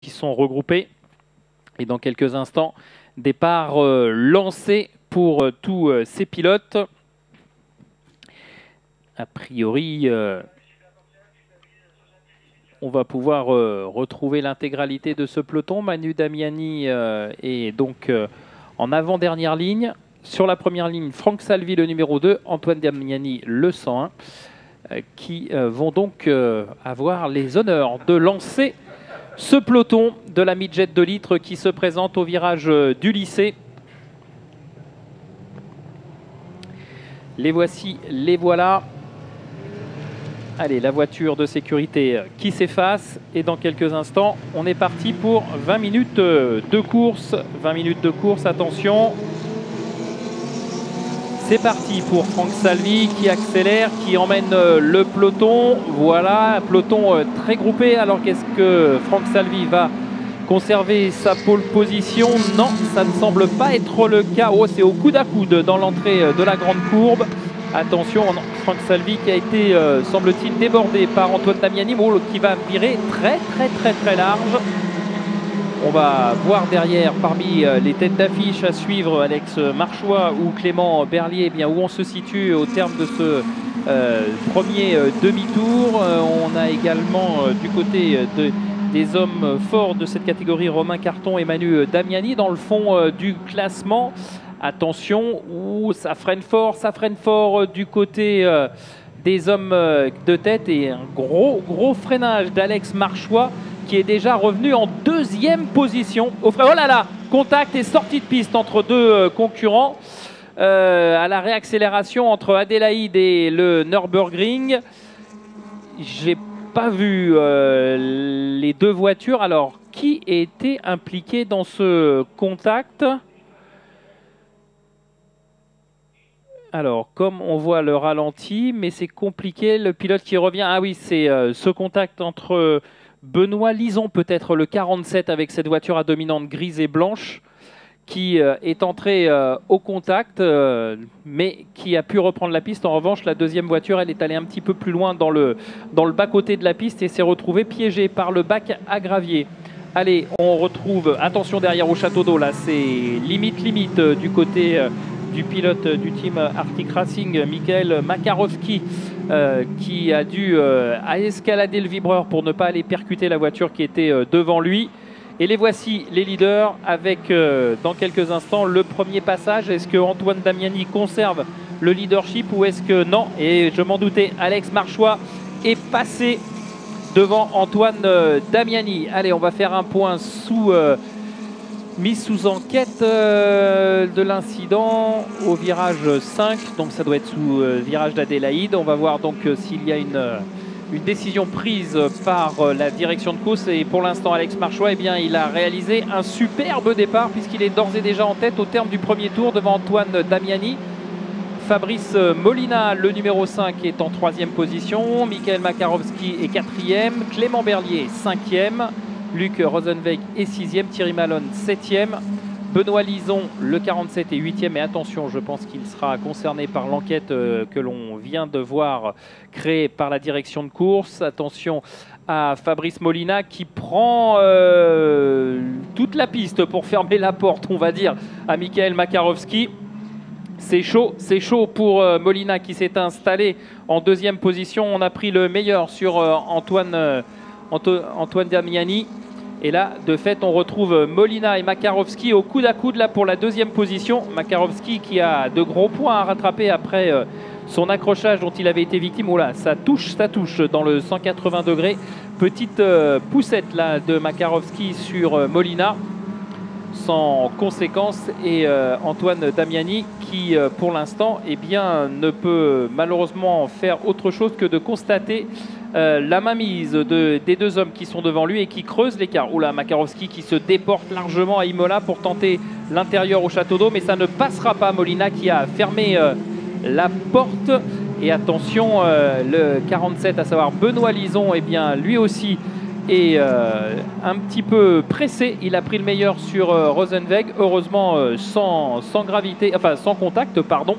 qui sont regroupés. Et dans quelques instants, départ lancé pour tous ces pilotes. A priori, on va pouvoir retrouver l'intégralité de ce peloton. Manu Damiani est donc en avant-dernière ligne. Sur la première ligne, Franck Salvi, le numéro 2, Antoine Damiani, le 101, qui vont donc avoir les honneurs de lancer ce peloton de la midget 2 litres qui se présente au virage du lycée. Les voici, les voilà. Allez, la voiture de sécurité qui s'efface. Et dans quelques instants, on est parti pour 20 minutes de course. 20 minutes de course, attention. C'est parti pour Franck Salvi qui accélère, qui emmène le peloton. Voilà, un peloton très groupé. Alors qu'est-ce que Franck Salvi va conserver sa pole position? Non, ça ne semble pas être le cas. Oh, c'est au coude à coude dans l'entrée de la grande courbe. Attention, Franck Salvi qui a été, semble-t-il, débordé par Antoine Damiani, qui va virer très large. On va voir derrière, parmi les têtes d'affiche à suivre, Alex Marchois ou Clément Berlier, eh bien, où on se situe au terme de ce premier demi-tour. On a également du côté des hommes forts de cette catégorie, Romain Carton et Manu Damiani dans le fond du classement. Attention, ça freine fort du côté des hommes de tête, et un gros freinage d'Alex Marchois qui est déjà revenu en deuxième position. Oh là là, contact et sortie de piste entre deux concurrents à la réaccélération entre Adélaïde et le Nürburgring. J'ai pas vu les deux voitures. Alors, qui était impliqué dans ce contact? Alors, comme on voit le ralenti, mais c'est compliqué, le pilote qui revient. Ah oui, c'est ce contact entre Benoît Lison, peut-être le 47, avec cette voiture à dominante grise et blanche, qui est entré au contact, mais qui a pu reprendre la piste. En revanche, la deuxième voiture, elle est allée un petit peu plus loin dans le bas-côté de la piste et s'est retrouvée piégée par le bac à gravier. Allez, on retrouve, attention derrière au château d'eau, là, c'est limite du côté du pilote du team Arctic Racing, Michael Makarowski, qui a dû escalader le vibreur pour ne pas aller percuter la voiture qui était devant lui. Et les voici, les leaders, avec dans quelques instants le premier passage. Est-ce que Antoine Damiani conserve le leadership ou est-ce que non? Et je m'en doutais, Alex Marchois est passé devant Antoine Damiani. Allez, on va faire un point mise sous enquête de l'incident au virage 5, donc ça doit être sous virage d'Adélaïde. On va voir donc s'il y a une décision prise par la direction de course, et pour l'instant Alex Marchois, eh bien, il a réalisé un superbe départ puisqu'il est d'ores et déjà en tête au terme du premier tour devant Antoine Damiani. Fabrice Molina, le numéro 5, est en 3e position. Michael Makarowski est 4e. Clément Berlier, 5e. Luc Rosenweg est 6e, Thierry Malone 7e, Benoît Lison le 47 est 8e, et attention, je pense qu'il sera concerné par l'enquête que l'on vient de voir créée par la direction de course. Attention à Fabrice Molina qui prend toute la piste pour fermer la porte, on va dire, à Michael Makarowski. C'est chaud pour Molina qui s'est installé en 2e position. On a pris le meilleur sur Antoine Damiani. Et là, de fait, on retrouve Molina et Makarowski au coude à coude là pour la 2e position. Makarowski qui a de gros points à rattraper après son accrochage dont il avait été victime. Oh là, ça touche dans le 180 degrés. Petite poussette là de Makarowski sur Molina, sans conséquence. Et Antoine Damiani qui, pour l'instant, eh bien, ne peut malheureusement faire autre chose que de constater la mainmise des deux hommes qui sont devant lui et qui creusent l'écart. Oula, Makarowski qui se déporte largement à Imola pour tenter l'intérieur au château d'eau, mais ça ne passera pas. Molina qui a fermé la porte. Et attention, le 47, à savoir Benoît Lison, eh bien, lui aussi est un petit peu pressé. Il a pris le meilleur sur Rosenweg, heureusement sans contact, pardon.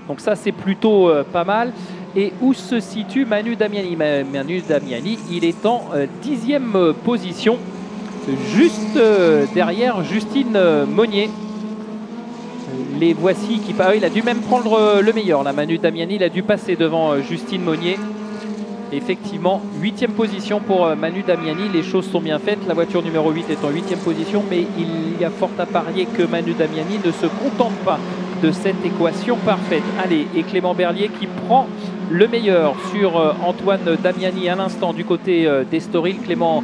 Donc ça, c'est plutôt pas mal. Et où se situe Manu Damiani? Manu Damiani, il est en 10e position. juste derrière Justine Monnier. Les voici qui... Ah, il a dû même prendre le meilleur, là, Manu Damiani. Il a dû passer devant Justine Monnier. Effectivement, 8e position pour Manu Damiani. Les choses sont bien faites. La voiture numéro 8 est en 8e position, mais il y a fort à parier que Manu Damiani ne se contente pas de cette équation parfaite. Allez, et Clément Berlier qui prend le meilleur sur Antoine Damiani à l'instant du côté d'Estoril. Clément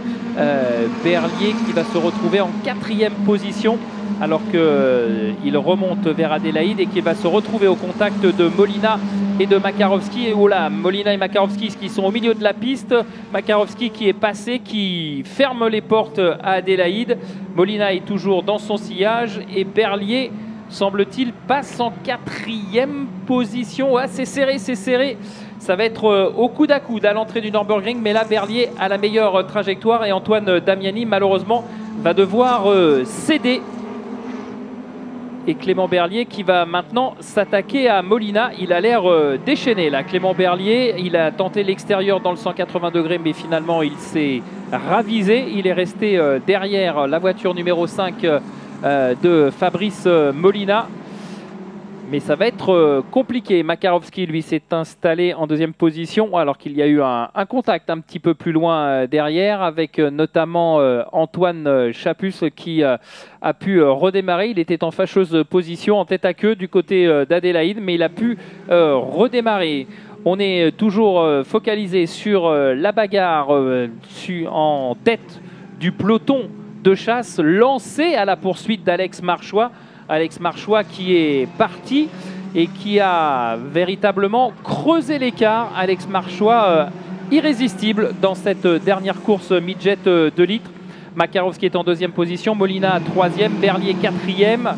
Berlier qui va se retrouver en 4e position alors qu'il remonte vers Adélaïde et qui va se retrouver au contact de Molina et de Makarovski. Et voilà, Molina et Makarovski qui sont au milieu de la piste. Makarovski qui est passé, qui ferme les portes à Adélaïde. Molina est toujours dans son sillage et Berlier, semble-t-il, passe en 4e position. Ouais, c'est serré, c'est serré. Ça va être au coude à coude à l'entrée du Nürburgring, mais là Berlier a la meilleure trajectoire et Antoine Damiani malheureusement va devoir céder. Et Clément Berlier qui va maintenant s'attaquer à Molina. Il a l'air déchaîné là, Clément Berlier. Il a tenté l'extérieur dans le 180 degrés, mais finalement il s'est ravisé. Il est resté derrière la voiture numéro 5 de Fabrice Molina. Mais ça va être compliqué. Makarovski, lui, s'est installé en 2e position, alors qu'il y a eu un contact un petit peu plus loin derrière, avec notamment Antoine Chapus qui a pu redémarrer. Il était en fâcheuse position, en tête à queue du côté d'Adélaïde, mais il a pu redémarrer. On est toujours focalisé sur la bagarre en tête du peloton de chasse lancé à la poursuite d'Alex Marchois. Alex Marchois qui est parti et qui a véritablement creusé l'écart. Alex Marchois irrésistible dans cette dernière course midget 2 litres. Makarovski est en 2e position, Molina 3e, Berlier 4e.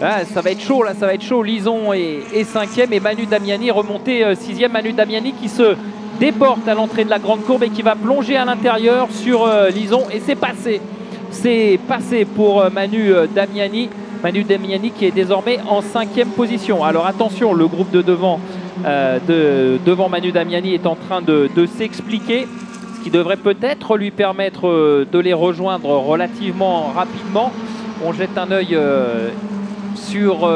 Ah, ça va être chaud là, ça va être chaud. Lison est 5e et Manu Damiani remonté 6e. Manu Damiani qui se déporte à l'entrée de la grande courbe et qui va plonger à l'intérieur sur Lison. Et c'est passé. C'est passé pour Manu Damiani. Manu Damiani qui est désormais en 5e position. Alors attention, le groupe de devant, devant Manu Damiani est en train de s'expliquer, ce qui devrait peut-être lui permettre de les rejoindre relativement rapidement. On jette un œil sur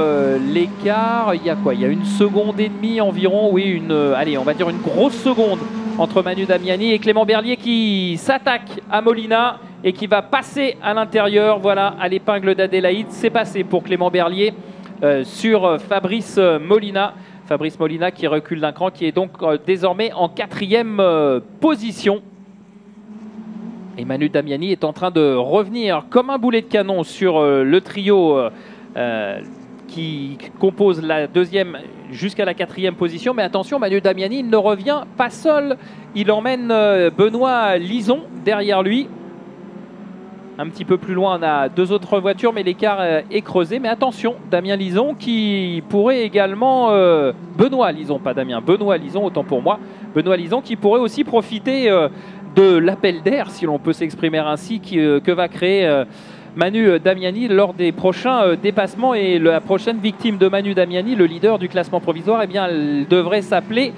l'écart. Il y a quoi? Il y a 1,5 seconde environ. Oui, allez, on va dire une grosse seconde entre Manu Damiani et Clément Berlier qui s'attaque à Molina et qui va passer à l'intérieur, voilà, à l'épingle d'Adélaïde. C'est passé pour Clément Berlier sur Fabrice Molina. Fabrice Molina qui recule d'un cran, qui est donc désormais en 4e position. Et Manu Damiani est en train de revenir comme un boulet de canon sur le trio qui compose la 2e jusqu'à la 4e position. Mais attention, Manu Damiani ne revient pas seul. Il emmène Benoît Lison derrière lui. Un petit peu plus loin, on a 2 autres voitures, mais l'écart est creusé. Mais attention, Damien Lison qui pourrait également... Benoît Lison, pas Damien. Benoît Lison, autant pour moi. Benoît Lison qui pourrait aussi profiter de l'appel d'air, si l'on peut s'exprimer ainsi, que va créer Manu Damiani lors des prochains dépassements. Et la prochaine victime de Manu Damiani, le leader du classement provisoire, eh bien, elle devrait s'appeler...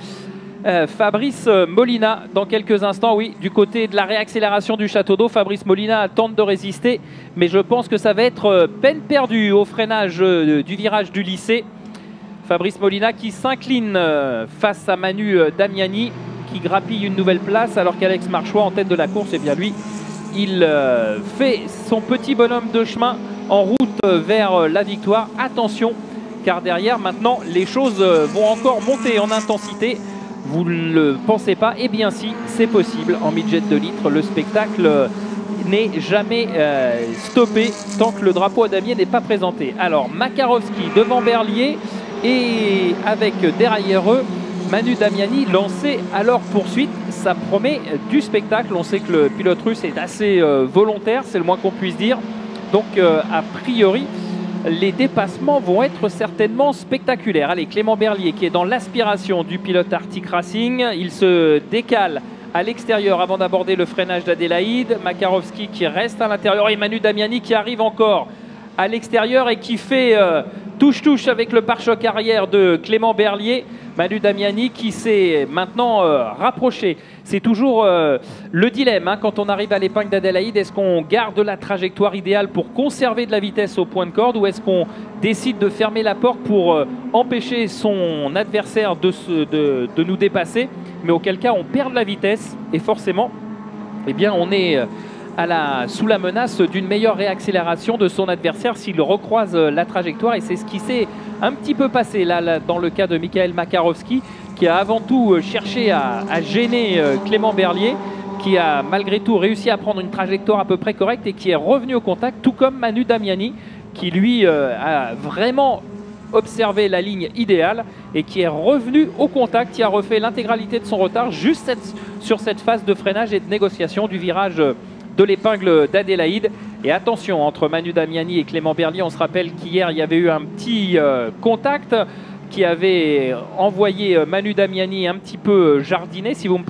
Fabrice Molina dans quelques instants. Oui, du côté de la réaccélération du château d'eau, Fabrice Molina tente de résister, mais je pense que ça va être peine perdue au freinage du virage du lycée. Fabrice Molina qui s'incline face à Manu Damiani qui grappille une nouvelle place, alors qu'Alex Marchois en tête de la course, et bien lui il fait son petit bonhomme de chemin en route vers la victoire. Attention, car derrière maintenant les choses vont encore monter en intensité. Vous ne le pensez pas? Eh bien si, c'est possible. En midget 2 litres, le spectacle n'est jamais stoppé tant que le drapeau à damier n'est pas présenté. Alors Makarovski devant Berlier et avec derrière eux Manu Damiani lancé à leur poursuite. Ça promet du spectacle. On sait que le pilote russe est assez volontaire, c'est le moins qu'on puisse dire. Donc a priori, les dépassements vont être certainement spectaculaires. Allez, Clément Berlier qui est dans l'aspiration du pilote Arctic Racing. Il se décale à l'extérieur avant d'aborder le freinage d'Adélaïde. Makarovski qui reste à l'intérieur et Manu Damiani qui arrive encore à l'extérieur et qui fait Touche-touche avec le pare-choc arrière de Clément Berlier. Manu Damiani qui s'est maintenant rapproché. C'est toujours le dilemme hein, quand on arrive à l'épingle d'Adélaïde. Est-ce qu'on garde la trajectoire idéale pour conserver de la vitesse au point de corde ou est-ce qu'on décide de fermer la porte pour empêcher son adversaire de nous dépasser? Mais auquel cas on perd de la vitesse et forcément eh bien, on est sous la menace d'une meilleure réaccélération de son adversaire s'il recroise la trajectoire. Et c'est ce qui s'est un petit peu passé là, dans le cas de Michael Makarowski, qui a avant tout cherché à gêner Clément Berlier, qui a malgré tout réussi à prendre une trajectoire à peu près correcte et qui est revenu au contact, tout comme Manu Damiani, qui lui a vraiment observé la ligne idéale et qui est revenu au contact, qui a refait l'intégralité de son retard juste sur cette phase de freinage et de négociation du virage de l'épingle d'Adélaïde. Et attention, entre Manu Damiani et Clément Berlier, on se rappelle qu'hier il y avait eu un petit contact qui avait envoyé Manu Damiani un petit peu jardiner, si vous me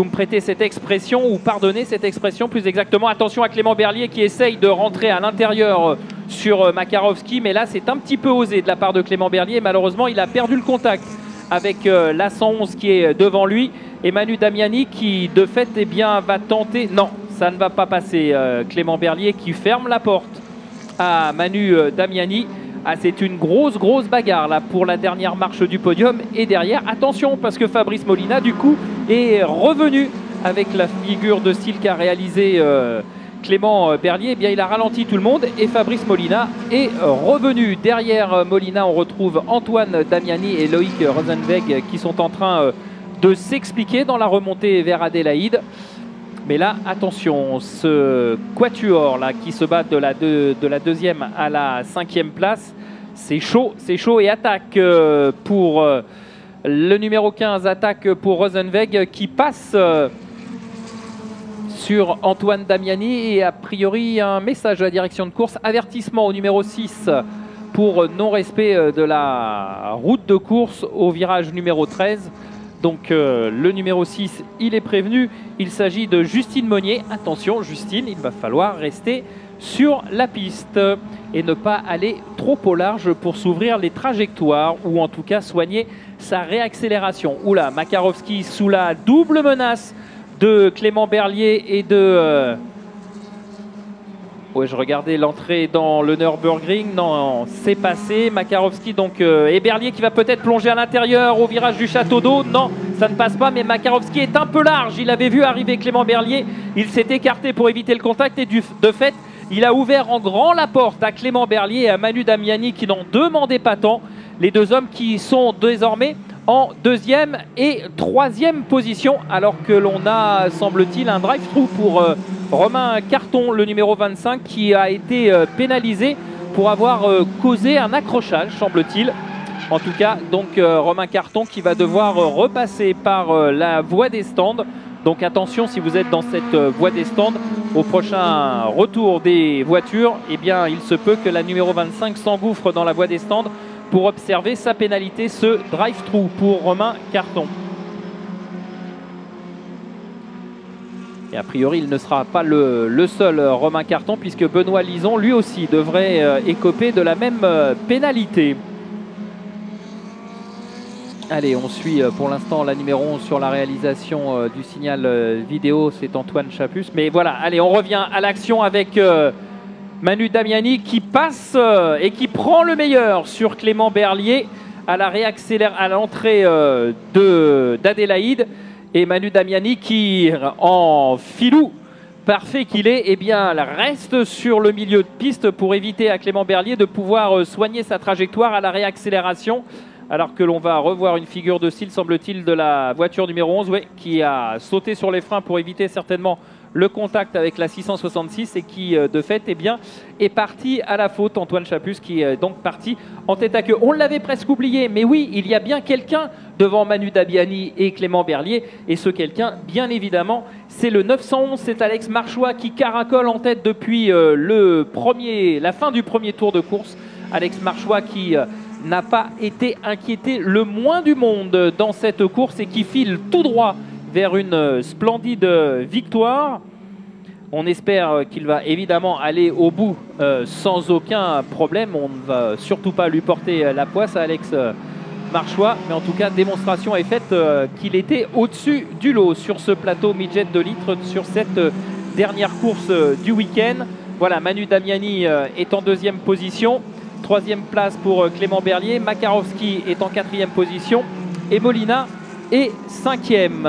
prêtez cette expression, ou pardonnez cette expression plus exactement. Attention à Clément Berlier qui essaye de rentrer à l'intérieur sur Makarowski, mais là c'est un petit peu osé de la part de Clément Berlier. Malheureusement, il a perdu le contact avec la 111 qui est devant lui. Et Manu Damiani qui de fait eh bien, va tenter, non ça ne va pas passer, Clément Berlier qui ferme la porte à Manu Damiani. Ah, c'est une grosse bagarre là pour la dernière marche du podium. Et derrière, attention parce que Fabrice Molina du coup est revenu avec la figure de style qu'a réalisé Clément Berlier. Eh bien, il a ralenti tout le monde et Fabrice Molina est revenu. Derrière Molina, on retrouve Antoine Damiani et Loïc Rosenweg qui sont en train de s'expliquer dans la remontée vers Adélaïde. Mais là, attention, ce quatuor là, qui se bat de la deuxième à la 5e place, c'est chaud et attaque pour le numéro 15, attaque pour Rosenweg qui passe sur Antoine Damiani et a priori un message de la direction de course, avertissement au numéro 6 pour non-respect de la route de course au virage numéro 13. Donc le numéro 6, il est prévenu. Il s'agit de Justine Monnier. Attention Justine, il va falloir rester sur la piste et ne pas aller trop au large pour s'ouvrir les trajectoires ou en tout cas soigner sa réaccélération. Oula, Makarowski sous la double menace de Clément Berlier et de... Ouais, je regardais l'entrée dans le Nürburgring. Non, c'est passé. Makarowski donc et Berlier qui va peut-être plonger à l'intérieur au virage du Château d'Eau. Non, ça ne passe pas. Mais Makarowski est un peu large. Il avait vu arriver Clément Berlier. Il s'est écarté pour éviter le contact et de fait, il a ouvert en grand la porte à Clément Berlier et à Manu Damiani qui n'en demandaient pas tant. Les deux hommes qui sont désormais en 2e et 3e position, alors que l'on a, semble-t-il, un drive-through pour Romain Carton, le numéro 25, qui a été pénalisé pour avoir causé un accrochage, semble-t-il. En tout cas, donc Romain Carton qui va devoir repasser par la voie des stands. Donc attention, si vous êtes dans cette voie des stands, au prochain retour des voitures, eh bien, il se peut que la numéro 25 s'engouffre dans la voie des stands pour observer sa pénalité, ce drive-through pour Romain Carton. Et a priori, il ne sera pas le seul Romain Carton, puisque Benoît Lison, lui aussi, devrait écoper de la même pénalité. Allez, on suit pour l'instant la numéro 11 sur la réalisation du signal vidéo, c'est Antoine Chapus. Mais voilà, allez, on revient à l'action avec... Manu Damiani qui passe et qui prend le meilleur sur Clément Berlier à l'entrée d'Adélaïde. Et Manu Damiani qui, en filou parfait qu'il est, eh bien, reste sur le milieu de piste pour éviter à Clément Berlier de pouvoir soigner sa trajectoire à la réaccélération. Alors que l'on va revoir une figure de style, semble-t-il, de la voiture numéro 11, ouais, qui a sauté sur les freins pour éviter certainement le contact avec la 666 et qui, de fait, eh bien, est parti à la faute. Antoine Chapus qui est donc parti en tête à queue. On l'avait presque oublié, mais oui, il y a bien quelqu'un devant Manu Damiani et Clément Berlier. Et ce quelqu'un, bien évidemment, c'est le 911, c'est Alex Marchois qui caracole en tête depuis la fin du premier tour de course. Alex Marchois qui... n'a pas été inquiété le moins du monde dans cette course et qui file tout droit vers une splendide victoire. On espère qu'il va évidemment aller au bout sans aucun problème. On ne va surtout pas lui porter la poisse à Alex Marchois. Mais en tout cas, démonstration est faite qu'il était au-dessus du lot sur ce plateau midget de litre sur cette dernière course du week-end. Voilà, Manu Damiani est en deuxième position. Troisième place pour Clément Berlier. Makarovski est en quatrième position. Et Molina est cinquième.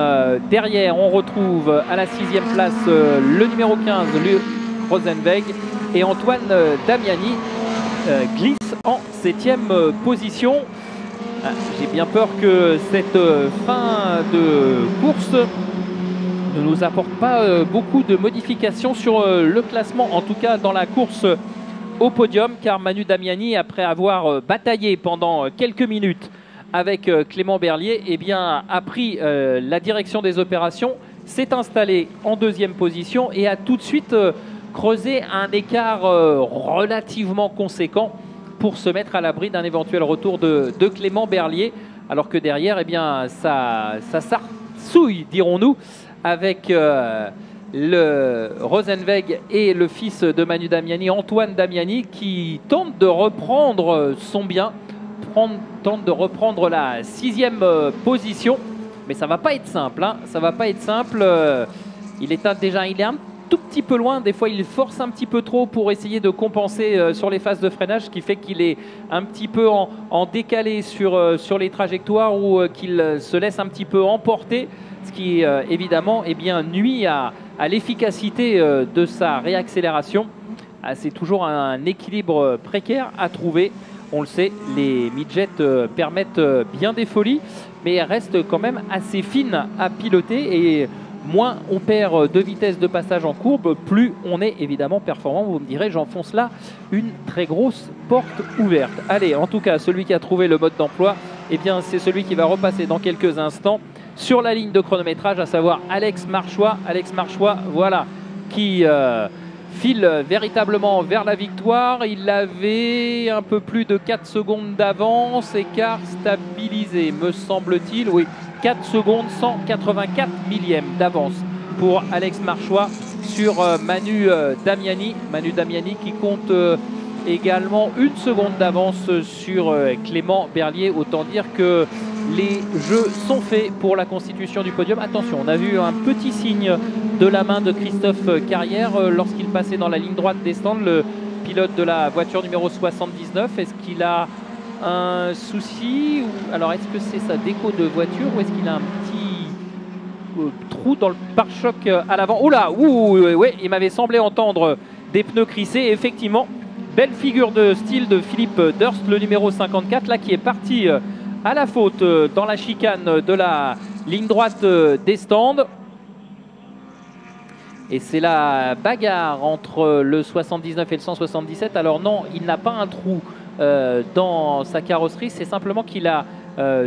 Derrière, on retrouve à la sixième place le numéro 15, le Rosenweg. Et Antoine Damiani glisse en septième position. J'ai bien peur que cette fin de course ne nous apporte pas beaucoup de modifications sur le classement, en tout cas dans la course au podium, car Manu Damiani, après avoir bataillé pendant quelques minutes avec Clément Berlier, eh bien, a pris la direction des opérations, s'est installé en deuxième position et a tout de suite creusé un écart relativement conséquent pour se mettre à l'abri d'un éventuel retour de Clément Berlier, alors que derrière, eh bien, ça s'arsouille, dirons-nous, avec le Rosenweg et le fils de Manu Damiani, Antoine Damiani, qui tente de reprendre son bien, tente de reprendre la sixième position, mais ça va pas être simple, hein. Ça va pas être simple. Il est un tout petit peu loin, des fois il force un petit peu trop pour essayer de compenser sur les phases de freinage, ce qui fait qu'il est un petit peu en décalé sur les trajectoires, ou qu'il se laisse un petit peu emporter, ce qui évidemment nuit à l'efficacité de sa réaccélération. C'est toujours un équilibre précaire à trouver. On le sait, les midgets permettent bien des folies, mais elles restent quand même assez fines à piloter, et moins on perd de vitesse de passage en courbe, plus on est évidemment performant. Vous me direz, j'enfonce là une très grosse porte ouverte. Allez, en tout cas, celui qui a trouvé le mode d'emploi, eh bien, c'est celui qui va repasser dans quelques instants sur la ligne de chronométrage, à savoir Alex Marchois. Alex Marchois, voilà, qui file véritablement vers la victoire. Il avait un peu plus de 4 secondes d'avance, écart stabilisé, me semble-t-il. Oui, 4 secondes, 184 millièmes d'avance pour Alex Marchois sur Manu Damiani. Manu Damiani qui compte également 1 seconde d'avance sur Clément Berlier. Autant dire que les jeux sont faits pour la constitution du podium. Attention, on a vu un petit signe de la main de Christophe Carrière lorsqu'il passait dans la ligne droite des stands, le pilote de la voiture numéro 79. Est-ce qu'il a un souci, alors est-ce que c'est sa déco de voiture, ou est-ce qu'il a un petit trou dans le pare-choc à l'avant? Oula, ouais, il m'avait semblé entendre des pneus crissés. Et effectivement, belle figure de style de Philippe Durst, le numéro 54, là, qui est parti à la faute dans la chicane de la ligne droite des stands. Et c'est la bagarre entre le 79 et le 177. Alors non, il n'a pas un trou dans sa carrosserie, c'est simplement qu'il a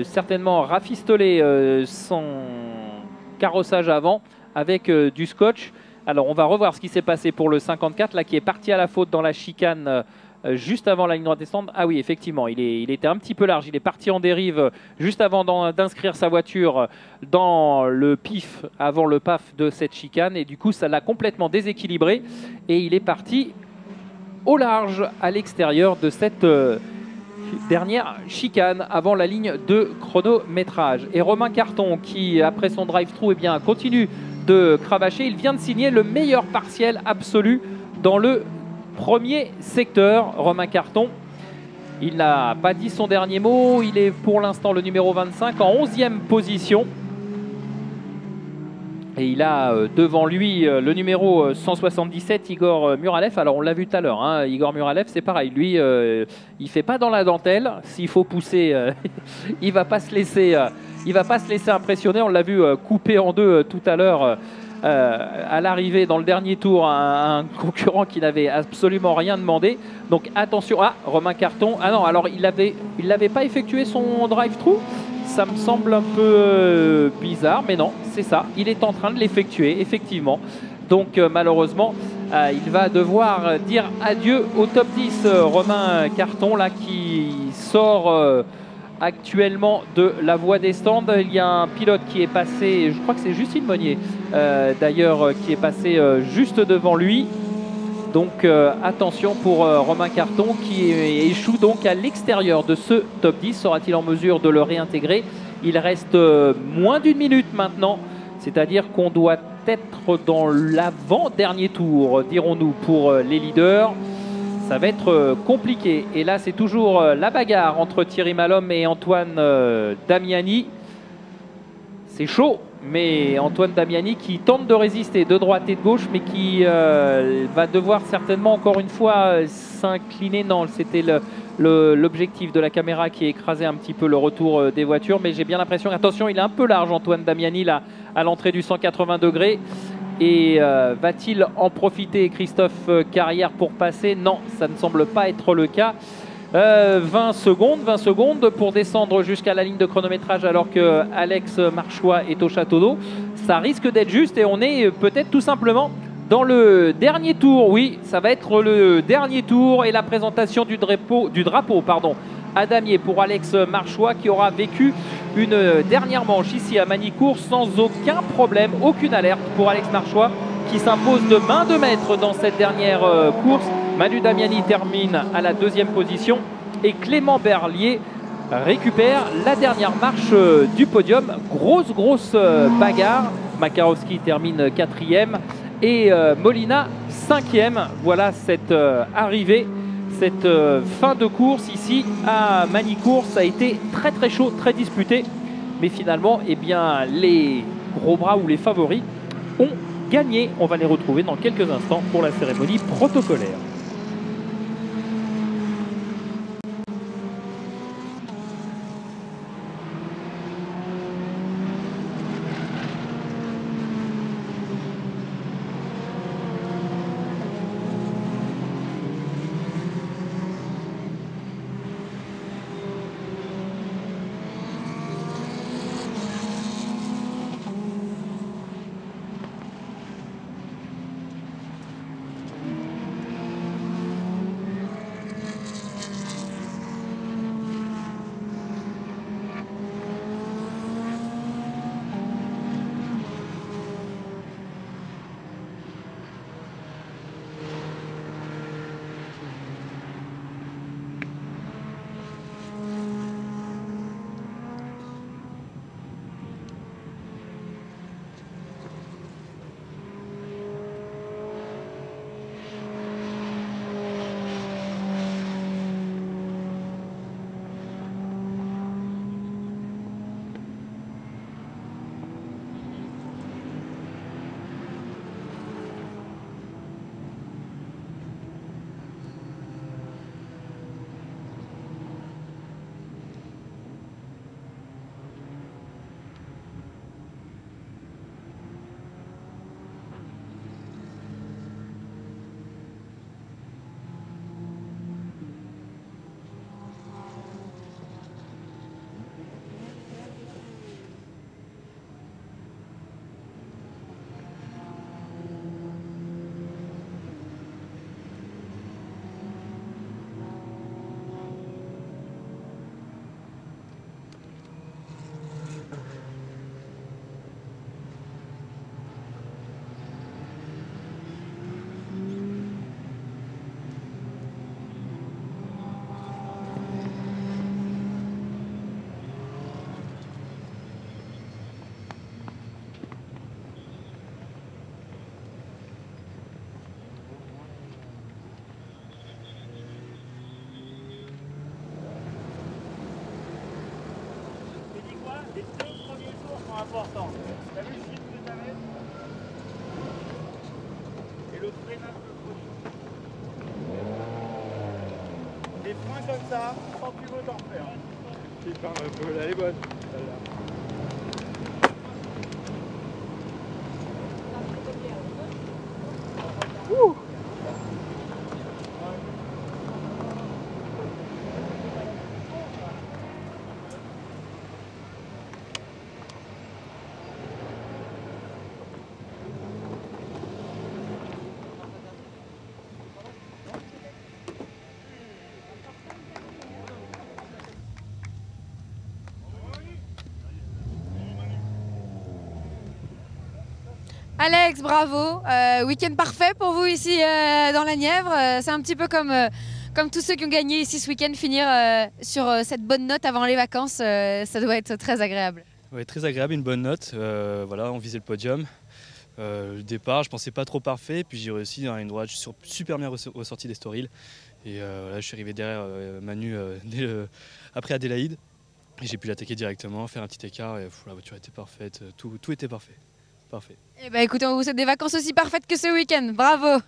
certainement rafistolé son carrossage avant avec du scotch. Alors on va revoir ce qui s'est passé pour le 54, là, qui est parti à la faute dans la chicane juste avant la ligne droite des stands. Ah oui, effectivement, il était un petit peu large, il est parti en dérive juste avant d'inscrire sa voiture dans le pif, avant le paf de cette chicane, et du coup ça l'a complètement déséquilibré, et il est parti au large à l'extérieur de cette dernière chicane avant la ligne de chronométrage. Et Romain Carton, qui après son drive-thru continue de cravacher, il vient de signer le meilleur partiel absolu dans le premier secteur. Romain Carton, il n'a pas dit son dernier mot, il est pour l'instant le numéro 25 en 11e position. Et il a devant lui le numéro 177, Igor Muralev. Alors on l'a vu tout à l'heure, hein, Igor Muralev, c'est pareil. Lui, il fait pas dans la dentelle. S'il faut pousser, il va pas se laisser impressionner. On l'a vu couper en deux tout à l'heure à l'arrivée dans le dernier tour, un concurrent qui n'avait absolument rien demandé. Donc attention. Ah, Romain Carton. Ah non, alors il l'avait pas effectué son drive-thru. Ça me semble un peu bizarre, mais non, c'est ça. Il est en train de l'effectuer, effectivement. Donc malheureusement, il va devoir dire adieu au top 10. Romain Carton, là, qui sort actuellement de la voie des stands. Il y a un pilote qui est passé, je crois que c'est Justine Monnier, d'ailleurs qui est passé juste devant lui. Donc attention pour Romain Carton qui échoue donc à l'extérieur de ce top 10. Sera-t-il en mesure de le réintégrer? Il reste moins d'une minute maintenant, c'est-à-dire qu'on doit être dans l'avant-dernier tour, dirons-nous, pour les leaders. Ça va être compliqué. Et là, c'est toujours la bagarre entre Thierry Malhomme et Antoine Damiani. C'est chaud, mais Antoine Damiani qui tente de résister de droite et de gauche, mais qui va devoir certainement encore une fois s'incliner. Non, c'était l'objectif de la caméra qui écrasait un petit peu le retour des voitures, mais j'ai bien l'impression, attention, il est un peu large Antoine Damiani là à l'entrée du 180 degrés. Et va-t-il en profiter Christophe Carrière pour passer? Non, ça ne semble pas être le cas. 20 secondes pour descendre jusqu'à la ligne de chronométrage alors que Alex Marchois est au château d'eau. Ça risque d'être juste et on est peut-être tout simplement dans le dernier tour. Oui, ça va être le dernier tour et la présentation du drapeau à damier pour Alex Marchois qui aura vécu une dernière manche ici à Manicourt sans aucun problème, aucune alerte pour Alex Marchois qui s'impose de main de maître dans cette dernière course. Manu Damiani termine à la deuxième position et Clément Berlier récupère la dernière marche du podium. Grosse bagarre. Makarowski termine quatrième et Molina cinquième. Voilà cette arrivée, cette fin de course ici à Manicourt. Ça a été très chaud, très disputé. Mais finalement, eh bien, les gros bras ou les favoris ont gagné. On va les retrouver dans quelques instants pour la cérémonie protocolaire. Les 2 premiers tours sont importants. T'as vu le chiffre que t'avais? Et le freinage de premier. Des points comme ça, quand tu veux t'en faire. C'est pas un peu, elle est bonne. Ouh. Alex, bravo. Week-end parfait pour vous ici dans la Nièvre. C'est un petit peu comme tous ceux qui ont gagné ici ce week-end, finir sur cette bonne note avant les vacances, ça doit être très agréable. Ouais, très agréable, une bonne note. Voilà, on visait le podium. Le départ, je pensais pas trop parfait, puis j'ai réussi dans une droite super bien ressorti d'Estoril. Et voilà, je suis arrivé derrière Manu après Adélaïde. Et j'ai pu l'attaquer directement, faire un petit écart et la voiture était parfaite, tout était parfait. Parfait. Eh ben, écoutez, on vous souhaite des vacances aussi parfaites que ce week-end. Bravo.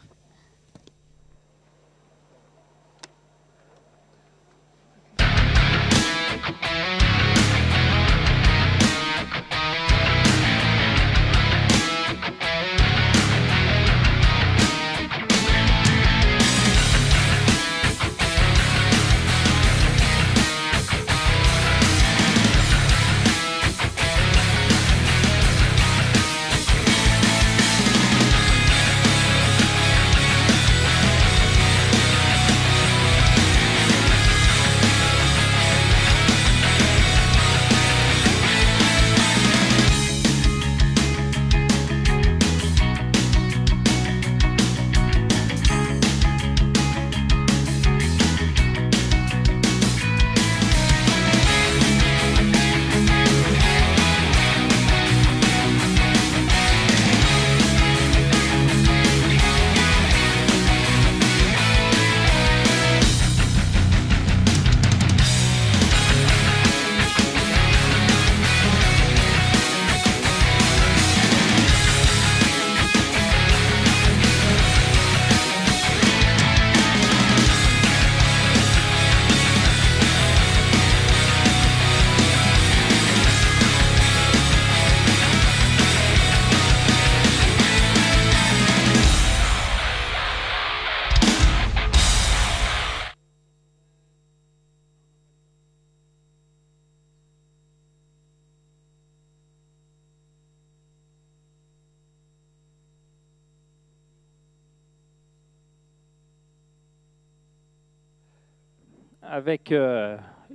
Avec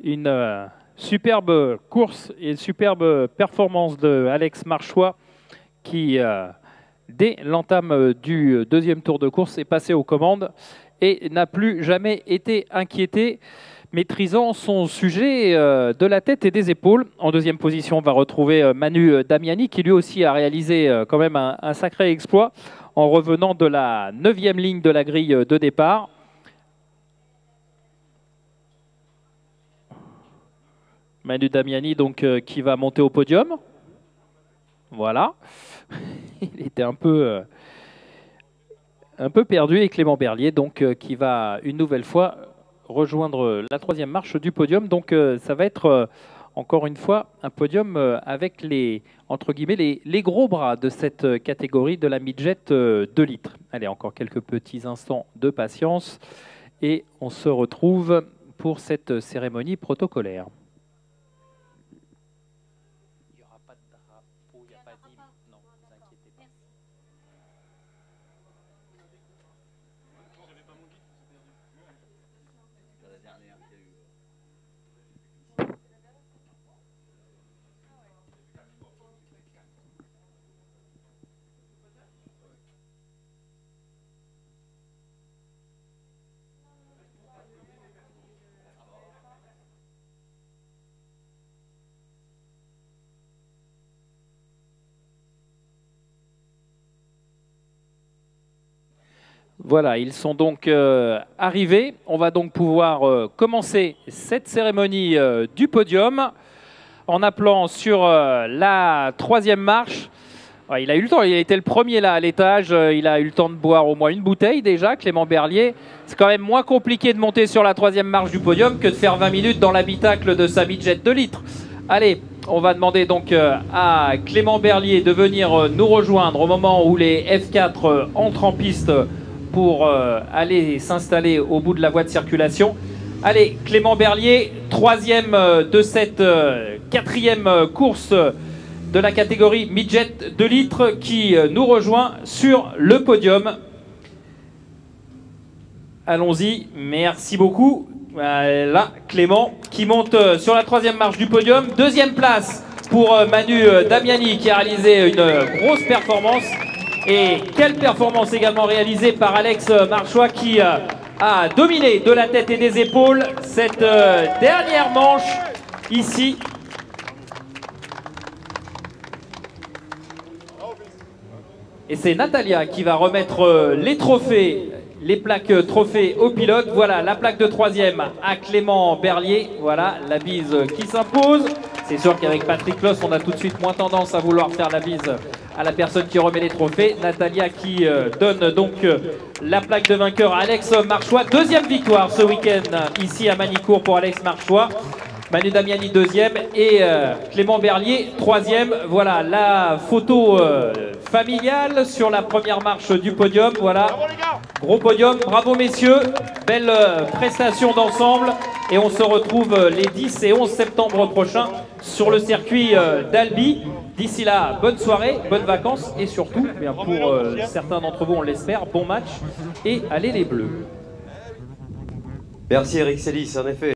une superbe course et une superbe performance de Alex Marchois qui, dès l'entame du deuxième tour de course, est passé aux commandes et n'a plus jamais été inquiété, maîtrisant son sujet de la tête et des épaules. En deuxième position, on va retrouver Manu Damiani qui lui aussi a réalisé quand même un sacré exploit en revenant de la 9e ligne de la grille de départ. Manu Damiani donc, qui va monter au podium. Voilà. Il était un peu perdu. Et Clément Berlier donc, qui va une nouvelle fois rejoindre la 3e marche du podium. Donc ça va être encore une fois un podium avec entre guillemets, les gros bras de cette catégorie de la midget 2 litres. Allez, encore quelques petits instants de patience et on se retrouve pour cette cérémonie protocolaire. Voilà, ils sont donc arrivés. On va donc pouvoir commencer cette cérémonie du podium en appelant sur la 3e marche. Ouais, il a eu le temps, il a été le premier là à l'étage. Il a eu le temps de boire au moins une bouteille déjà, Clément Berlier. C'est quand même moins compliqué de monter sur la 3e marche du podium que de faire 20 minutes dans l'habitacle de sa midget 2 litres. Allez, on va demander donc à Clément Berlier de venir nous rejoindre au moment où les F4 entrent en piste pour aller s'installer au bout de la voie de circulation. Allez, Clément Berlier, 3e de cette 4e course de la catégorie midget 2 litres qui nous rejoint sur le podium. Allons-y, merci beaucoup. Voilà, Clément qui monte sur la 3e marche du podium. 2e place pour Manu Damiani qui a réalisé une grosse performance. Et quelle performance également réalisée par Alex Marchois qui a dominé de la tête et des épaules cette dernière manche ici. Et c'est Natalia qui va remettre les trophées, les plaques trophées au pilote. Voilà la plaque de 3e à Clément Berlier. Voilà la bise qui s'impose. C'est sûr qu'avec Patrick Loss, on a tout de suite moins tendance à vouloir faire la bise à la personne qui remet les trophées. Natalia qui donne donc la plaque de vainqueur à Alex Marchois. Deuxième victoire ce week-end ici à Manicourt pour Alex Marchois. Manu Damiani 2e et Clément Berlier 3e. Voilà la photo familiale sur la première marche du podium. Voilà, gros podium. Bravo messieurs, belle prestation d'ensemble. Et on se retrouve les 10 et 11 septembre prochains sur le circuit d'Albi. D'ici là, bonne soirée, bonnes vacances et surtout, bien pour certains d'entre vous, on l'espère, bon match et allez les Bleus. Merci Eric Sélis, en effet.